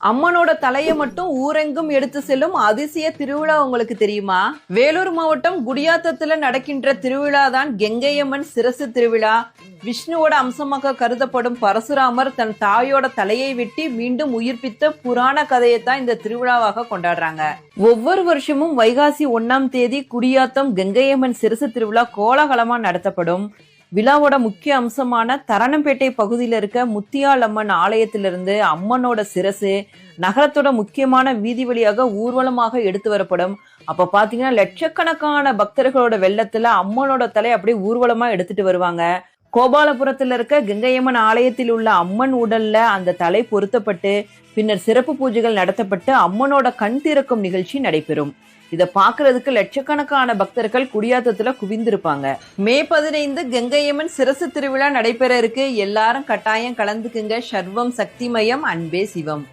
அம்மனோட தலையை மட்டும் ஊரெங்கும் எடுத்து செல்லும் அதிசய திருவிழா உங்களுக்கு தெரியுமா? வேலூர் மாவட்டம் குடியாத்தத்துல நடக்கின்ற திருவிழா தான் கெங்கையம்மன் சிரசு திருவிழா. விஷ்ணுவோட அம்சமாக கருதப்படும் பரசுராமர் தன் தாயோட தலையை வெட்டி மீண்டும் உயிர்ப்பித்த புராண கதையைத்தான் இந்த திருவிழாவாக கொண்டாடுறாங்க. ஒவ்வொரு வருஷமும் வைகாசி 1ஆம் தேதி குடியாத்தம் கெங்கையம்மன் சிரசு திருவிழா கோலாகலமா நடத்தப்படும். விழாவோட முக்கிய அம்சமான தரணம்பேட்டை பகுதியில் இருக்க முத்தியால் அம்மன் ஆலயத்திலிருந்து அம்மனோட சிரசு நகரத்தோட முக்கியமான வீதி வழியாக ஊர்வலமாக எடுத்து வரப்படும். அப்ப பாத்தீங்கன்னா லட்சக்கணக்கான பக்தர்களோட வெள்ளத்துல அம்மனோட தலை அப்படியே ஊர்வலமா எடுத்துட்டு வருவாங்க. கோபாலபுரத்துல இருக்க கெங்கையம்மன் ஆலயத்தில் உள்ள அம்மன் உடல்ல அந்த தலை பொருத்தப்பட்டு பின்னர் சிறப்பு பூஜைகள் நடத்தப்பட்டு அம்மனோட கண் திறக்கும் நிகழ்ச்சி நடைபெறும். இதை பாக்குறதுக்கு லட்சக்கணக்கான பக்தர்கள் குடியாத்தத்துல குவிந்திருப்பாங்க. மே 15 கெங்கையம்மன் சிரசு திருவிழா நடைபெற இருக்கு. எல்லாரும் கட்டாயம் கலந்துக்குங்க. சர்வம் சக்திமயம், அன்பே சிவம்.